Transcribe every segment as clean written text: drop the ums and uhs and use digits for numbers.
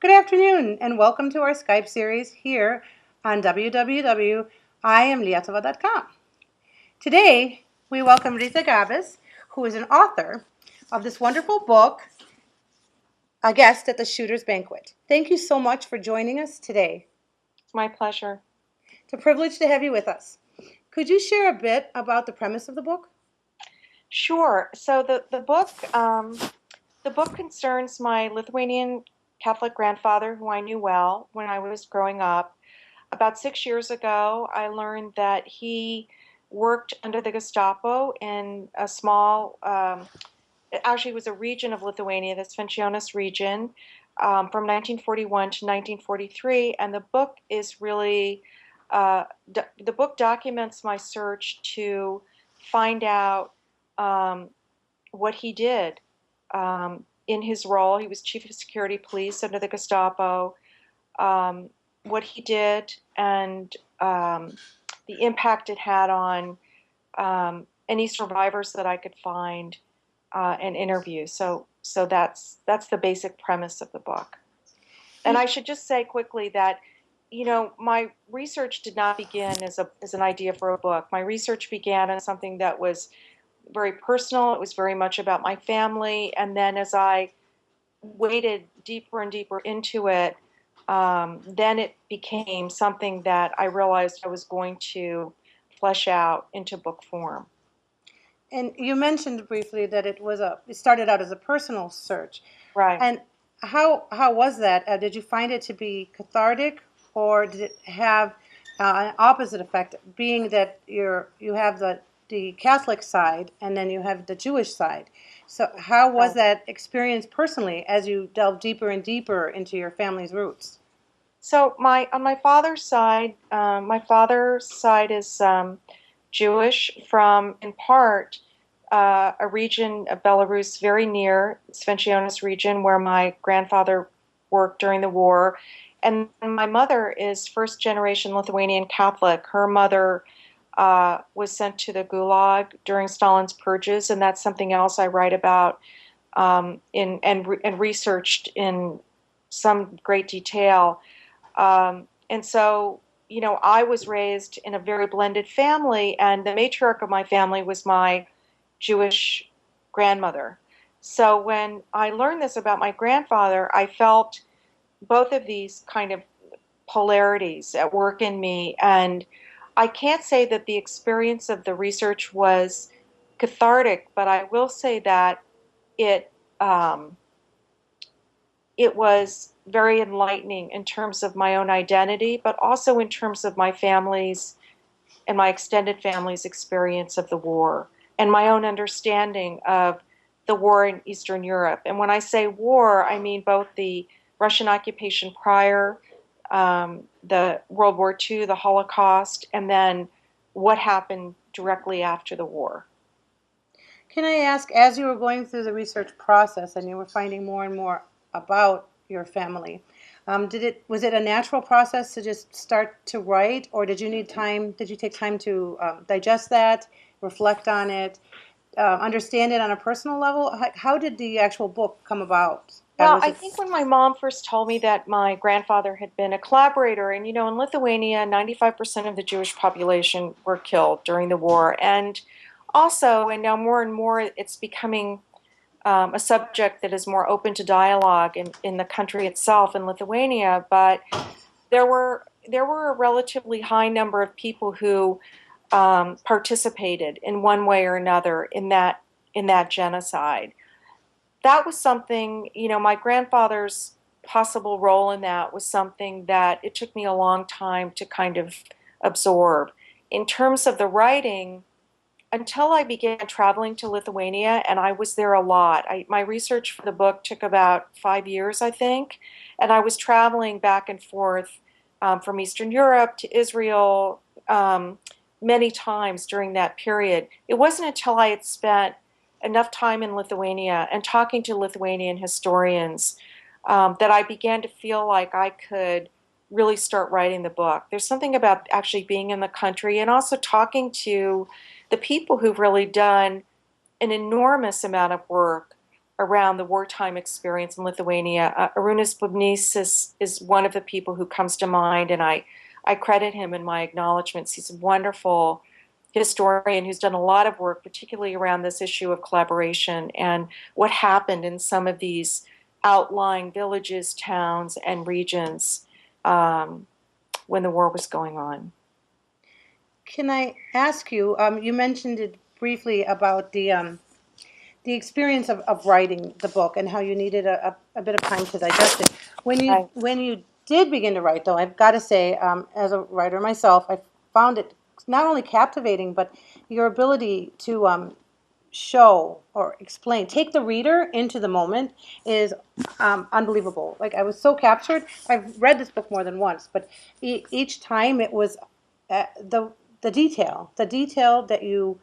Good afternoon, and welcome to our Skype series here on www.iamliatova.com. Today, we welcome Rita Gabis, who is an author of this wonderful book, A Guest at the Shooter's Banquet. Thank you so much for joining us today. It's my pleasure. It's a privilege to have you with us. Could you share a bit about the premise of the book? Sure. So the book concerns my Lithuanian Catholic grandfather, who I knew well when I was growing up. About 6 years ago, I learned that he worked under the Gestapo in a small, it actually was a region of Lithuania, the Svencionas region, from 1941 to 1943. And the book is really, the book documents my search to find out what he did in his role. He was chief of security police under the Gestapo. What he did and the impact it had on any survivors that I could find and interview. So that's the basic premise of the book. And I should just say quickly that my research did not begin as an idea for a book. My research began as something that was very personal. It was very much about my family. And then as I waded deeper and deeper into it, then it became something that I realized I was going to flesh out into book form. And you mentioned briefly that it started out as a personal search. Right. And how was that? Did you find it to be cathartic, or did it have an opposite effect, being that you have the Catholic side and then you have the Jewish side? So how was Right. that experience personally as you delved deeper and deeper into your family's roots? So on my father's side is Jewish from, in part, a region of Belarus very near Svencionas region where my grandfather worked during the war. And my mother is first generation Lithuanian Catholic. Her mother was sent to the Gulag during Stalin's purges, and that's something else I write about and researched in some great detail. And so, I was raised in a very blended family, and the matriarch of my family was my Jewish grandmother. So when I learned this about my grandfather, I felt both of these kind of polarities at work in me. And I can't say that the experience of the research was cathartic, but I will say that it um, it was very enlightening in terms of my own identity, but also in terms of my family's and my extended family's experience of the war and my own understanding of the war in Eastern Europe. And when I say war, I mean both the Russian occupation prior, the World War II, the Holocaust, and then what happened directly after the war. Can I ask, as you were going through the research process and you were finding more and more about your family, was it a natural process to just start to write, or did you need time? Did you take time to digest that, reflect on it, understand it on a personal level? How did the actual book come about? Well, Was I it think when my mom first told me that my grandfather had been a collaborator, and in Lithuania, 95% of the Jewish population were killed during the war. And also, and now more and more, it's becoming a subject that is more open to dialogue in the country itself, in Lithuania. But there were a relatively high number of people who participated in one way or another in that genocide. That was something, my grandfather's possible role in that was something that it took me a long time to kind of absorb. In terms of the writing, until I began traveling to Lithuania, and I was there a lot. My research for the book took about 5 years, I think, and I was traveling back and forth from Eastern Europe to Israel many times during that period. It wasn't until I had spent enough time in Lithuania and talking to Lithuanian historians that I began to feel like I could really start writing the book. There's something about actually being in the country and also talking to the people who've really done an enormous amount of work around the wartime experience in Lithuania. Arūnas Bubnys is one of the people who comes to mind, and I credit him in my acknowledgments. He's a wonderful historian who's done a lot of work, particularly around this issue of collaboration and what happened in some of these outlying villages, towns, and regions um, when the war was going on. Can I ask you, you mentioned it briefly about the experience of writing the book and how you needed a bit of time to digest it. Right. When you did begin to write, though, I've got to say, as a writer myself, I found it not only captivating, but your ability to show or explain, take the reader into the moment is unbelievable. Like I was so captured. I've read this book more than once, but each time it was the the detail that you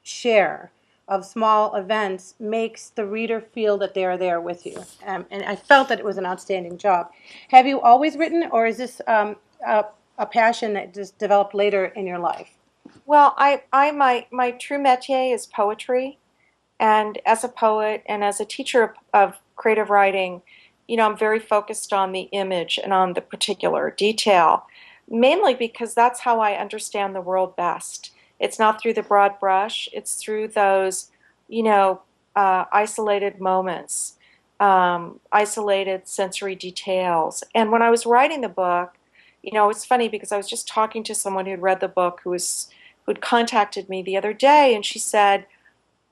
share of small events makes the reader feel that they are there with you. And I felt that it was an outstanding job. Have you always written, or is this a passion that just developed later in your life? Well, my true métier is poetry, and as a poet and as a teacher of creative writing, I'm very focused on the image and on the particular detail, mainly because that's how I understand the world best. It's not through the broad brush, it's through those, you know, isolated moments, isolated sensory details. And when I was writing the book, it's funny because I was just talking to someone who'd read the book who'd contacted me the other day, and she said,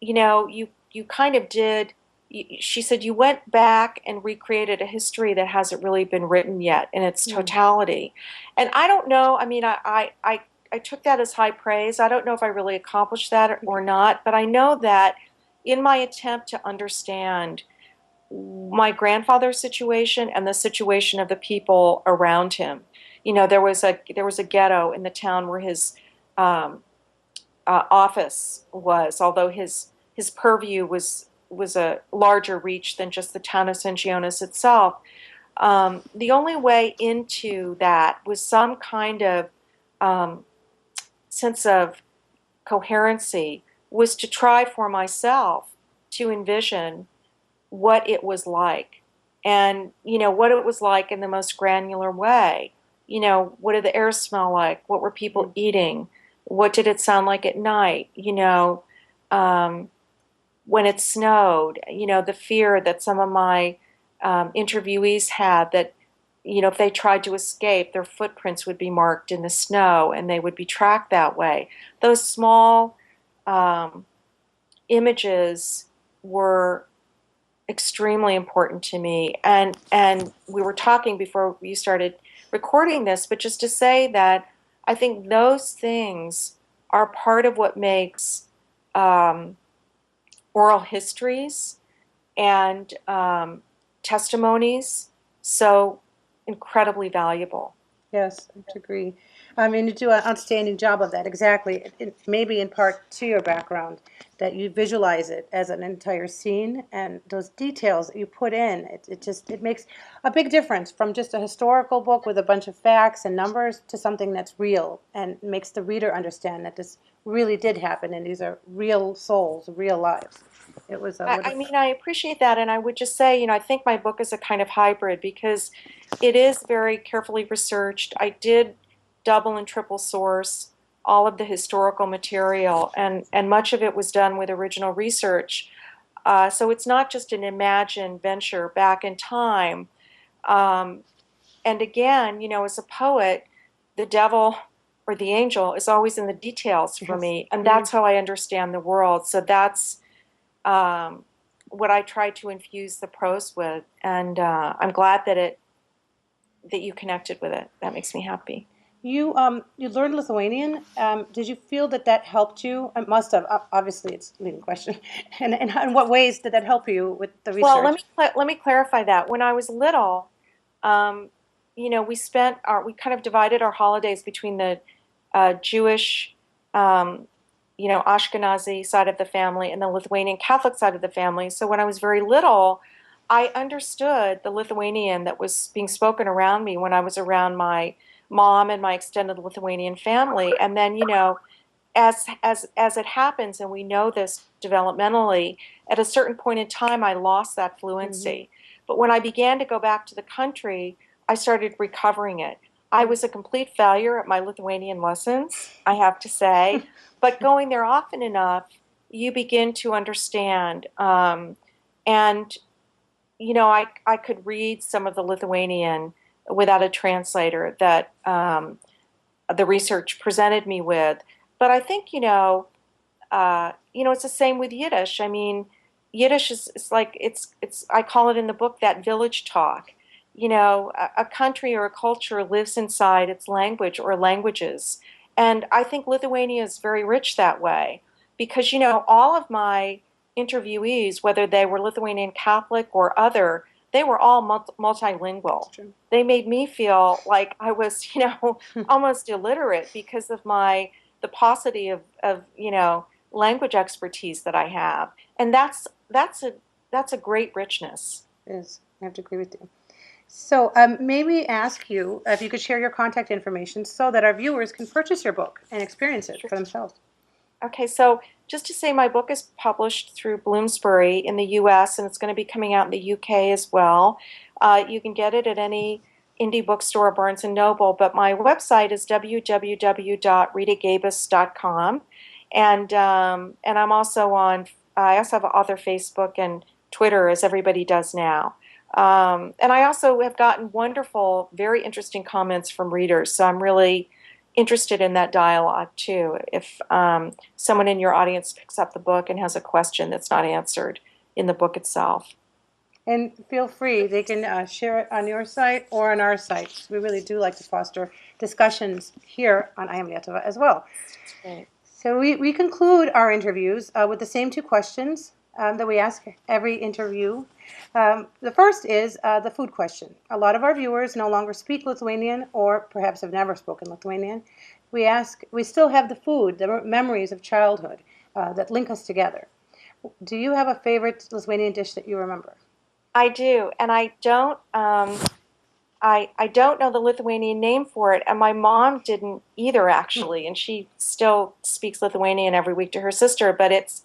you kind of did. She said you went back and recreated a history that hasn't really been written yet in its Mm. totality. And I don't know. I mean, I took that as high praise. I don't know if I really accomplished that or not, but I know that in my attempt to understand my grandfather's situation and the situation of the people around him, there was a ghetto in the town where his um, office was, although his purview was a larger reach than just the town of St. Gionis itself. The only way into that was some kind of um, sense of coherency, was to try for myself to envision what it was like, and what it was like in the most granular way. What did the air smell like? What were people eating? What did it sound like at night? Um, when it snowed, the fear that some of my interviewees had, that if they tried to escape, their footprints would be marked in the snow and they would be tracked that way. Those small um, images were extremely important to me. And we were talking before you started recording this, but just to say that I think those things are part of what makes um, oral histories and testimonies so incredibly valuable. Yes, I would agree. I mean, you do an outstanding job of that. Exactly. Maybe in part to your background, that you visualize it as an entire scene, and those details that you put in, it makes a big difference from just a historical book with a bunch of facts and numbers to something that's real and makes the reader understand that this really did happen and these are real souls, real lives. It was I, what I mean, I appreciate that, and I would just say, I think my book is a kind of hybrid because it is very carefully researched. I did double and triple source all of the historical material, and much of it was done with original research. So it's not just an imagined venture back in time. Um, and again, as a poet, the devil or the angel is always in the details for yes. me, and Mhm. that's how I understand the world. So that's um, what I try to infuse the prose with, and I'm glad that you connected with it. That makes me happy. You learned Lithuanian. Did you feel that that helped you? It must have. Obviously, it's a leading question. And in what ways did that help you with the Well, research? let me clarify that. When I was little, um, we kind of divided our holidays between the Jewish, um, Ashkenazi side of the family and the Lithuanian Catholic side of the family. So when I was very little, I understood the Lithuanian that was being spoken around me when I was around my mom and my extended Lithuanian family. And then, as it happens, and we know this developmentally, at a certain point in time, I lost that Hmm. fluency. But when I began to go back to the country, I started recovering it. I was a complete failure at my Lithuanian lessons, I have to say, but going there often enough, you begin to understand. And I could read some of the Lithuanian without a translator that the research presented me with. But I think, it's the same with Yiddish. I mean, Yiddish is like it's I call it in the book that village talk. A country or a culture lives inside its language or languages. And I think Lithuania is very rich that way because, all of my interviewees, whether they were Lithuanian Catholic or other, they were all That's multilingual. true. They made me feel like I was, almost illiterate because of the paucity of language expertise that I have. And that's a great richness. Is I have to agree with you. So, maybe ask you if you could share your contact information so that our viewers can purchase your book and experience it Sure. for themselves. Okay, so just to say, my book is published through Bloomsbury in the US, and it's going to be coming out in the UK as well. You can get it at any indie bookstore, Barnes and Noble, but my website is www.ritagabis.com. And I also have author Facebook and Twitter, as everybody does now. And I also have gotten wonderful, very interesting comments from readers, so I'm really interested in that dialogue too. If someone in your audience picks up the book and has a question that's not answered in the book itself. And feel free, they can share it on your site or on our site. We really do like to foster discussions here on I Am Lietuvă as well. Great. So we conclude our interviews with the same two questions that we ask every interview. The first is the food question. A lot of our viewers no longer speak Lithuanian or perhaps have never spoken Lithuanian. We still have the food, the memories of childhood that link us together. Do you have a favorite Lithuanian dish that you remember? I do, and I don't know the Lithuanian name for it, and my mom didn't either actually, and she still speaks Lithuanian every week to her sister, but it's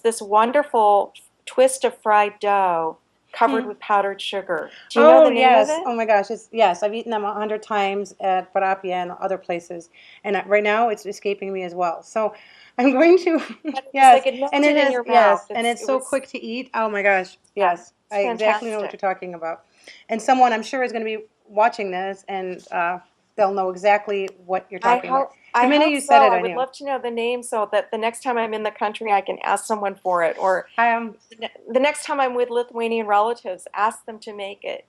this wonderful twist of fried dough covered Hmm. with powdered sugar. Do you know Oh the name of yes! it? Oh my gosh! Yes, I've eaten them 100 times at Parapia and other places, and right now it's escaping me as well. So I'm going to But it was yes, like it and it melted in is your mouth. yes, and it's It so was quick to eat. Oh my gosh! Yeah, Yes, it's I exactly know what fantastic. you're talking about, and someone I'm sure is going to be watching this, and they'll know exactly what you're I talking about. hope The I minute hope you said so. it, I I would knew. love to know the name so that the next time I'm in the country, I can ask someone for it. Or Um, the next time I'm with Lithuanian relatives, ask them to make it.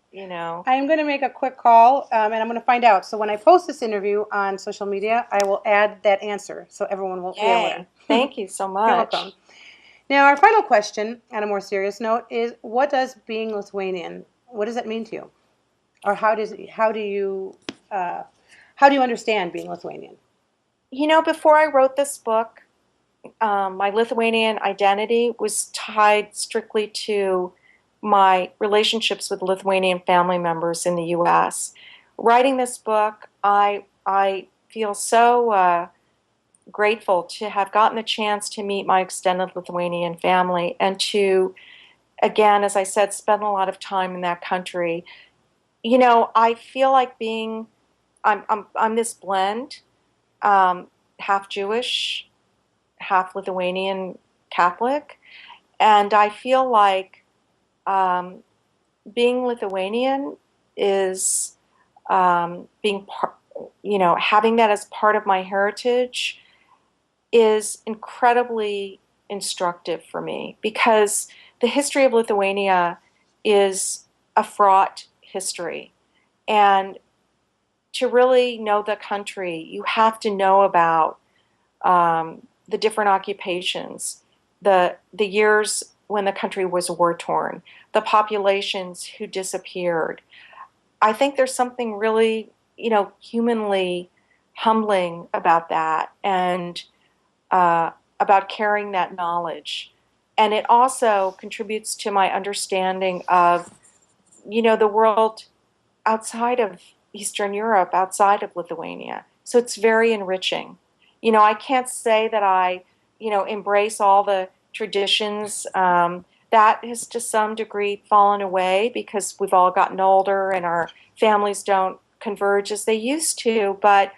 I'm going to make a quick call and I'm going to find out. So when I post this interview on social media, I will add that answer so everyone will be aware. Yay. Thank you so You're welcome. much. Now, our final question, on a more serious note, is what does being Lithuanian, what does that mean to you? Or uh, how do you understand being Lithuanian? Before I wrote this book, my Lithuanian identity was tied strictly to my relationships with Lithuanian family members in the U.S. Writing this book, I feel so grateful to have gotten the chance to meet my extended Lithuanian family and to, again, as I said, spend a lot of time in that country. I feel like I'm this blend, um, half Jewish, half Lithuanian Catholic, and I feel like um, being Lithuanian is being part, having that as part of my heritage is incredibly instructive for me because the history of Lithuania is a fraught history. And to really know the country, you have to know about the different occupations, the years when the country was war torn, the populations who disappeared. I think there's something really, humanly humbling about that, and about carrying that knowledge. And it also contributes to my understanding of, the world outside of Eastern Europe, outside of Lithuania. So it's very enriching. I can't say that I, embrace all the traditions. That has to some degree fallen away because we've all gotten older and our families don't converge as they used to. But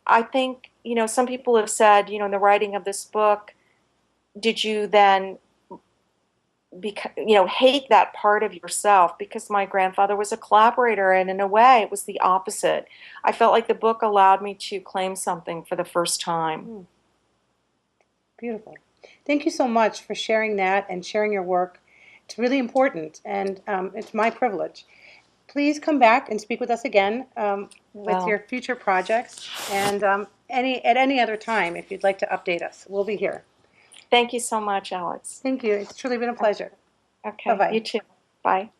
I think, some people have said, in the writing of this book, did you then hate that part of yourself? Because my grandfather was a collaborator, and in a way it was the opposite. I felt like the book allowed me to claim something for the first time. Mm, beautiful. Thank you so much for sharing that and sharing your work. It's really important, and it's my privilege. Please come back and speak with us again with Well, your future projects, and at any other time if you'd like to update us. We'll be here. thank you so much, Alex. Thank you. It's truly been a pleasure. Okay, Bye-bye. you too. Bye.